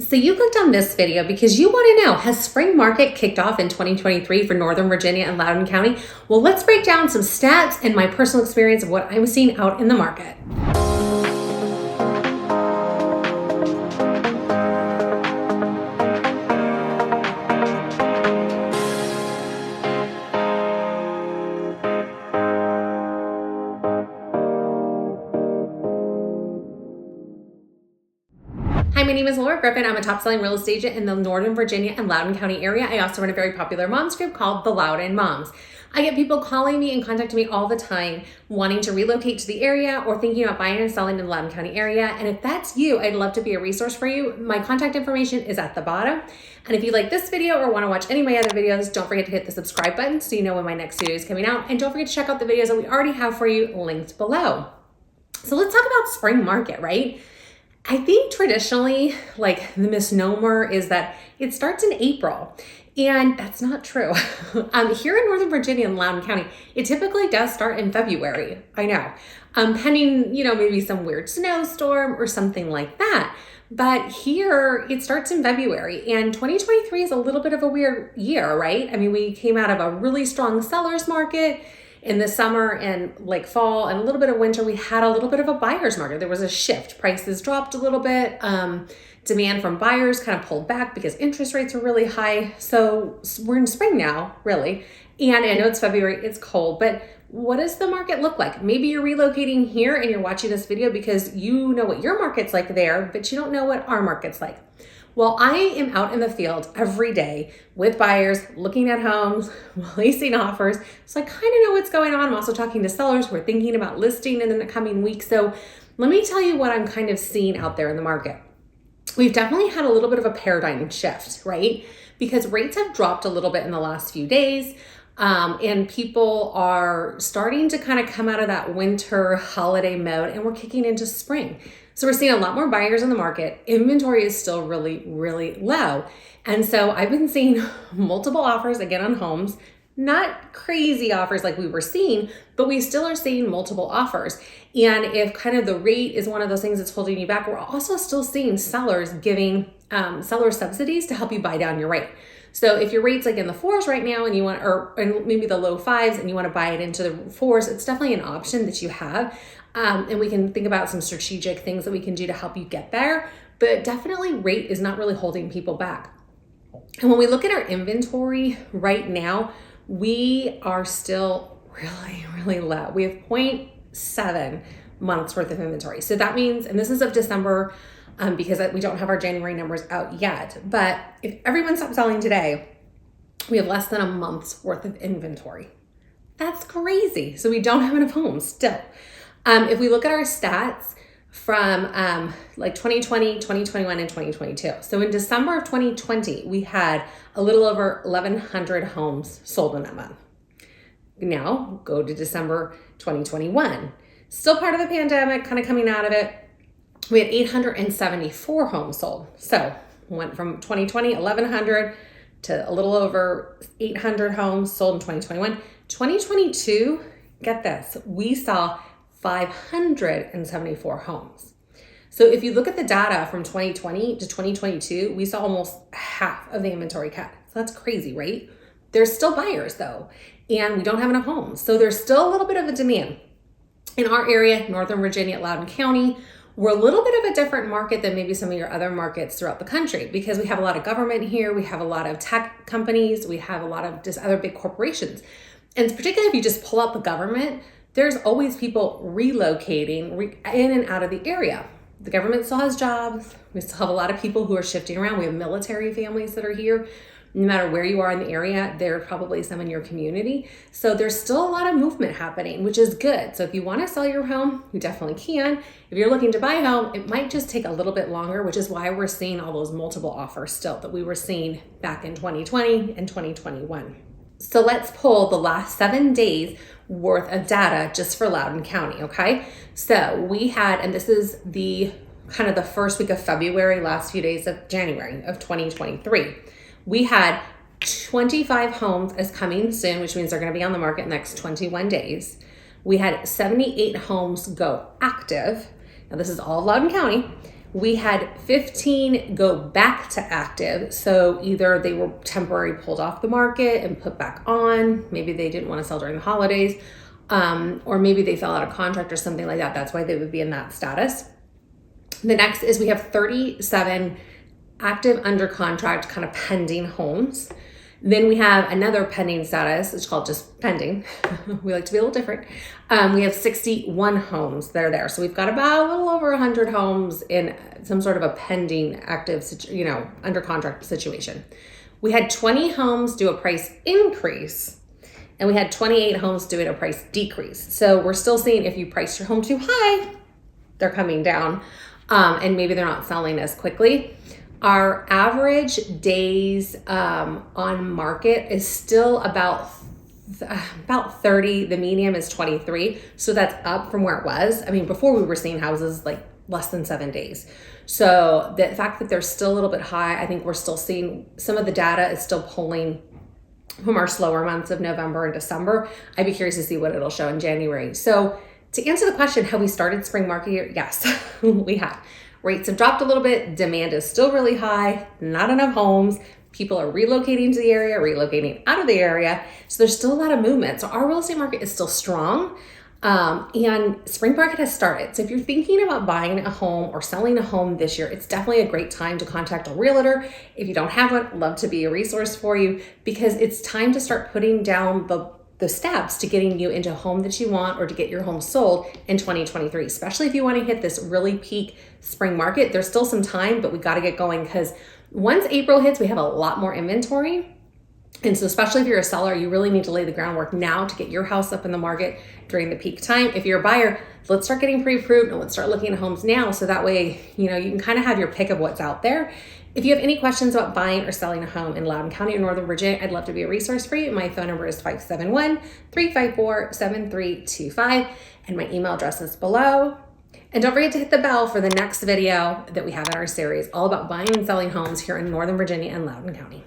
So you clicked on this video because you want to know, has spring market kicked off in 2023 for Northern Virginia and Loudoun County? Well, let's break down some stats and my personal experience of what I'm seeing out in the market. Hi, my name is Griffin. I'm a top-selling real estate agent in the Northern Virginia and Loudoun County area. I also run a very popular moms group called the Loudoun Moms. I get people calling me and contacting me all the time wanting to relocate to the area or thinking about buying or selling in the Loudoun County area. And if that's you, I'd love to be a resource for you. My contact information is at the bottom. And if you like this video or want to watch any of my other videos, don't forget to hit the subscribe button so you know when my next video is coming out. And don't forget to check out the videos that we already have for you linked below. So let's talk about spring market, right? I think traditionally, like the misnomer is that it starts in April, and that's not true. Here in Northern Virginia and Loudoun County, it typically does start in February. I know, pending, maybe some weird snowstorm or something like that. But here it starts in February, and 2023 is a little bit of a weird year, right? I mean, we came out of a really strong seller's market. In the summer and like fall and a little bit of winter, we had a little bit of a buyer's market. There was a shift. Prices dropped a little bit. Demand from buyers kind of pulled back because interest rates were really high. So we're in spring now, really. And I know it's February, it's cold, but what does the market look like? Maybe you're relocating here and you're watching this video because you know what your market's like there, but you don't know what our market's like. Well, I am out in the field every day with buyers, looking at homes, placing offers. So I kind of know what's going on. I'm also talking to sellers who are thinking about listing in the coming weeks. So let me tell you what I'm kind of seeing out there in the market. We've definitely had a little bit of a paradigm shift, right? Because rates have dropped a little bit in the last few days. And people are starting to kind of come out of that winter holiday mode, and we're kicking into spring. So we're seeing a lot more buyers in the market. Inventory is still really, really low. And so I've been seeing multiple offers again on homes, not crazy offers like we were seeing, but we still are seeing multiple offers. And if kind of the rate is one of those things that's holding you back, we're also still seeing sellers giving seller subsidies to help you buy down your rate. So if your rate's like in the 4s right now and you want, or maybe the low 5s and you want to buy it into the 4s, it's definitely an option that you have. And we can think about some strategic things that we can do to help you get there. But definitely rate is not really holding people back. And when we look at our inventory right now, we are still really, really low. We have 0.7 months worth of inventory. So that means, and this is of December, because we don't have our January numbers out yet. But if everyone stopped selling today, we have less than a month's worth of inventory. That's crazy. So we don't have enough homes still. If we look at our stats from like 2020, 2021, and 2022. So in December of 2020, we had a little over 1,100 homes sold in that month. Now go to December 2021. Still part of the pandemic, kind of coming out of it. We had 874 homes sold. So went from 2020, 1,100 to a little over 800 homes sold in 2021. 2022, get this, we saw 574 homes. So if you look at the data from 2020 to 2022, we saw almost half of the inventory cut. So that's crazy, right? There's still buyers though, and we don't have enough homes. So there's still a little bit of a demand. In our area, Northern Virginia, Loudoun County, we're a little bit of a different market than maybe some of your other markets throughout the country because we have a lot of government here. We have a lot of tech companies. We have a lot of just other big corporations. And particularly if you just pull up the government, there's always people relocating in and out of the area. The government still has jobs. We still have a lot of people who are shifting around. We have military families that are here. No matter where you are in the area, there are probably some in your community. So there's still a lot of movement happening, which is good. So if you want to sell your home, you definitely can. If you're looking to buy a home, it might just take a little bit longer, which is why we're seeing all those multiple offers still that we were seeing back in 2020 and 2021. So let's pull the last 7 days worth of data just for Loudoun County, okay? So we had, and this is the kind of the first week of February, last few days of January of 2023. We had 25 homes as coming soon, which means they're going to be on the market in the next 21 days. We had 78 homes go active. Now this is all of Loudoun County. We had 15 go back to active. So either they were temporarily pulled off the market and put back on. Maybe they didn't want to sell during the holidays, or maybe they fell out of contract or something like that. That's why they would be in that status. The next is we have 37 active under contract kind of pending homes. Then we have another pending status. It's called just pending. We like to be a little different. We have 61 homes that are there. So we've got about a little over 100 homes in some sort of a pending active, under contract situation. We had 20 homes do a price increase, and we had 28 homes doing a price decrease. So we're still seeing if you price your home too high, they're coming down, and maybe they're not selling as quickly. Our average days on market is still about 30. The median is 23. So that's up from where it was. I mean, before we were seeing houses like less than 7 days. So the fact that they're still a little bit high, I think we're still seeing some of the data is still pulling from our slower months of November and December. I'd be curious to see what it'll show in January. So to answer the question, have we started spring market year? Yes, we have. Rates have dropped a little bit. Demand is still really high. Not enough homes. People are relocating to the area, relocating out of the area. So there's still a lot of movement. So our real estate market is still strong. And spring market has started. So if you're thinking about buying a home or selling a home this year, it's definitely a great time to contact a realtor. If you don't have one, I'd love to be a resource for you, because it's time to start putting down the steps to getting you into a home that you want or to get your home sold in 2023, especially if you want to hit this really peak spring market. There's still some time, but we got to get going, because once April hits, we have a lot more inventory. And so especially if you're a seller, you really need to lay the groundwork now to get your house up in the market during the peak time. If you're a buyer, let's start getting pre-approved and let's start looking at homes now. So that way, you can kind of have your pick of what's out there. If you have any questions about buying or selling a home in Loudoun County or Northern Virginia, I'd love to be a resource for you. My phone number is 571-354-7325, and my email address is below. And don't forget to hit the bell for the next video that we have in our series all about buying and selling homes here in Northern Virginia and Loudoun County.